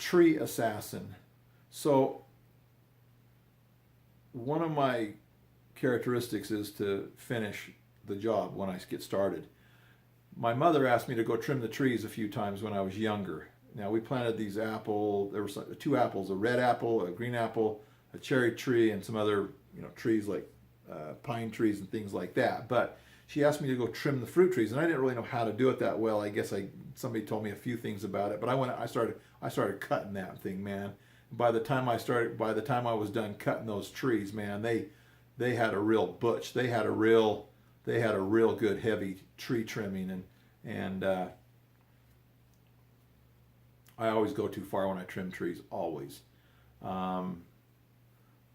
tree assassin. So one of my characteristics is to finish the job when I get started. My mother asked me to go trim the trees a few times when I was younger. Now we planted these there were two apples, a red apple, a green apple, a cherry tree, and some other trees like pine trees and things like that. But she asked me to go trim the fruit trees, and I didn't really know how to do it that well. I guess somebody told me a few things about it, but I started cutting that thing, man. By the time I was done cutting those trees, man, they had a real butch. They had a real good heavy tree trimming, and I always go too far when I trim trees, always.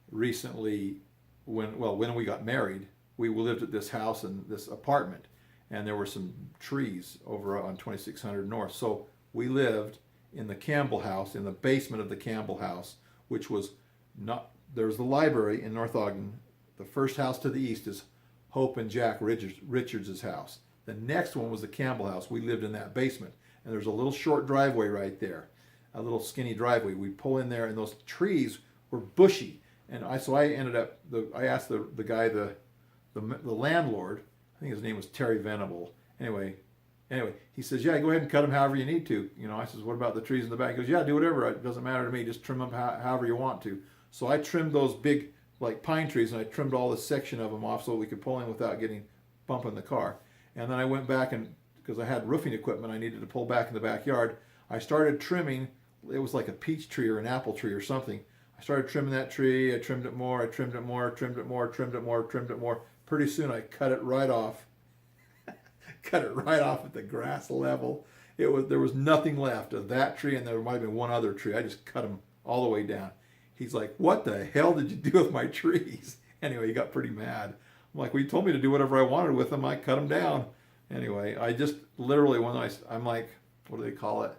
Recently, when we got married, we lived at this house and this apartment, and there were some trees over on 2600 North. So we lived in the Campbell house, in the basement of the Campbell house, which was not, there's the library in North Ogden. The first house to the east is Hope and Jack Richards' house. The next one was the Campbell house. We lived in that basement, and there's a little short driveway right there, a little skinny driveway. We pull in there, and those trees were bushy. And I asked the guy, the landlord, I think his name was Terry Venable. Anyway, he says, yeah, go ahead and cut them however you need to. I says, what about the trees in the back? He goes, yeah, do whatever. It doesn't matter to me. Just trim them however you want to. So I trimmed those big, like pine trees, and I trimmed all this section of them off so we could pull in without bumping the car. And then I went back, and because I had roofing equipment I needed to pull back in the backyard, I started trimming. It was like a peach tree or an apple tree or something. I started trimming that tree. I trimmed it more. I trimmed it more. Trimmed it more. Trimmed it more. Trimmed it more. Pretty soon I cut it right off. Cut it right off at the grass level. There was nothing left of that tree, and there might have been one other tree. I just cut them all the way down. He's like, what the hell did you do with my trees? Anyway, he got pretty mad. I'm like, well, you told me to do whatever I wanted with them. I cut them down. Anyway, I just literally, I'm like, what do they call it?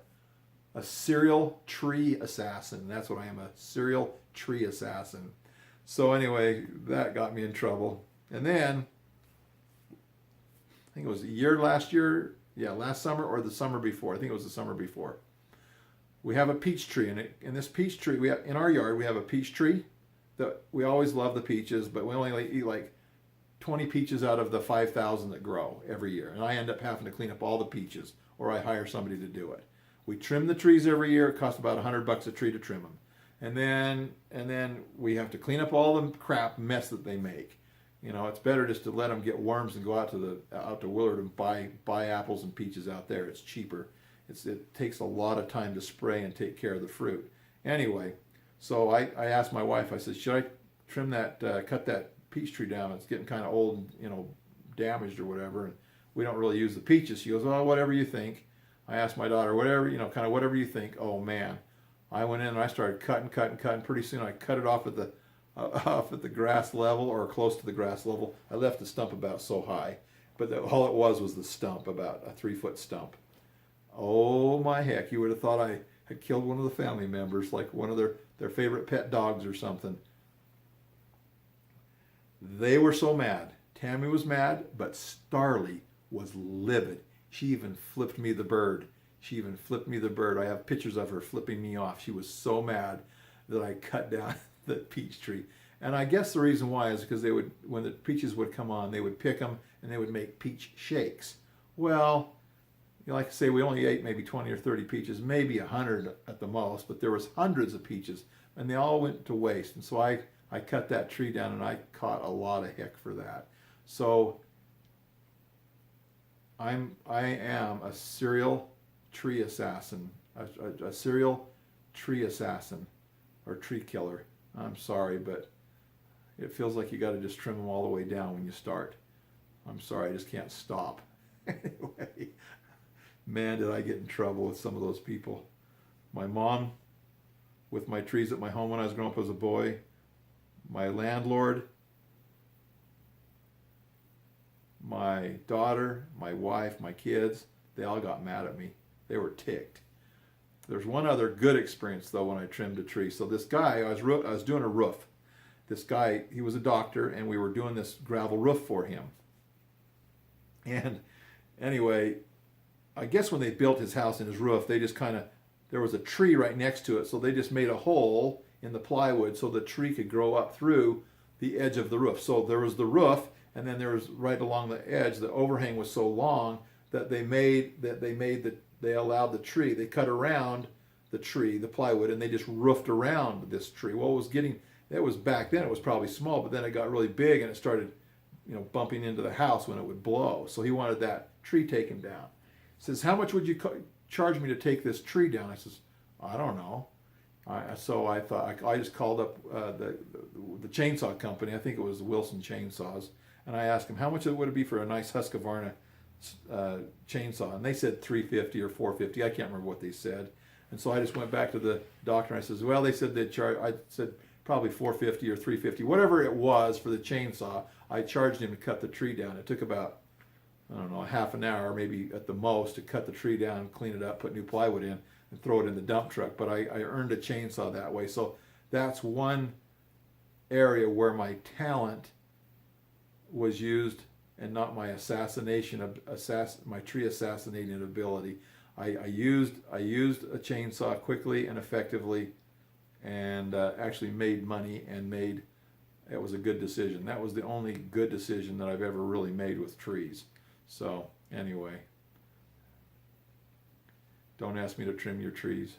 A serial tree assassin. That's what I am, a serial tree assassin. So anyway, that got me in trouble. And then, I think it was last summer or the summer before. I think it was the summer before. We have a peach tree, and in this peach tree, in our yard, we have a peach tree. That we always love the peaches, but we only eat like 20 peaches out of the 5,000 that grow every year. And I end up having to clean up all the peaches, or I hire somebody to do it. We trim the trees every year. It costs about $100 a tree to trim them. And then we have to clean up all the crap mess that they make. It's better just to let them get worms and go out to Willard and buy apples and peaches out there. It's cheaper. It takes a lot of time to spray and take care of the fruit. Anyway, so I asked my wife, I said, should I cut that peach tree down? It's getting kind of old and, damaged or whatever, and we don't really use the peaches. She goes, oh, whatever you think. I asked my daughter, whatever you think. Oh man, I went in and I started cutting. Pretty soon I cut it off at the grass level, or close to the grass level. I left the stump about so high, but all it was the stump, about a 3-foot stump. Oh my heck, you would have thought I had killed one of the family members, like one of their favorite pet dogs or something. They were so mad. Tammy was mad, but Starly was livid. She even flipped me the bird. I have pictures of her flipping me off. She was so mad that I cut down the peach tree. And I guess the reason why is because when the peaches would come on, they would pick them and they would make peach shakes. Well, like I say, we only ate maybe 20 or 30 peaches, maybe 100 at the most, but there was hundreds of peaches, and they all went to waste. And so I cut that tree down, and I caught a lot of heck for that. So I am a serial tree assassin, a serial tree assassin, or tree killer. I'm sorry, but it feels like you got to just trim them all the way down when you start. I'm sorry, I just can't stop. Anyway, man, did I get in trouble with some of those people. My mom, with my trees at my home when I was growing up as a boy, my landlord, my daughter, my wife, my kids, they all got mad at me. They were ticked. There's one other good experience, though, when I trimmed a tree. So this guy, I was doing a roof. This guy, he was a doctor, and we were doing this gravel roof for him. And anyway, I guess when they built his house and his roof, they there was a tree right next to it, so they just made a hole in the plywood so the tree could grow up through the edge of the roof. So there was the roof, and then there was right along the edge, the overhang was so long that they allowed the tree, they cut around the tree, the plywood, and they just roofed around this tree. Well, it was back then, it was probably small, but then it got really big and it started, bumping into the house when it would blow. So he wanted that tree taken down. He says, how much would you charge me to take this tree down? I says, I don't know. So I thought, I just called up the chainsaw company. I think it was Wilson Chainsaws. And I asked him, how much would it be for a nice Husqvarna chainsaw? And they said $350 or $450. I can't remember what they said. And so I just went back to the doctor and I says, well, they said they'd charge, I said probably $450 or $350, whatever it was for the chainsaw. I charged him to cut the tree down. It took about, I don't know, a half an hour, maybe at the most, to cut the tree down, clean it up, put new plywood in, and throw it in the dump truck. But I earned a chainsaw that way. So that's one area where my talent was used and not my my tree assassinating ability. I used a chainsaw quickly and effectively, and actually made money, and it was a good decision. That was the only good decision that I've ever really made with trees. So anyway, don't ask me to trim your trees.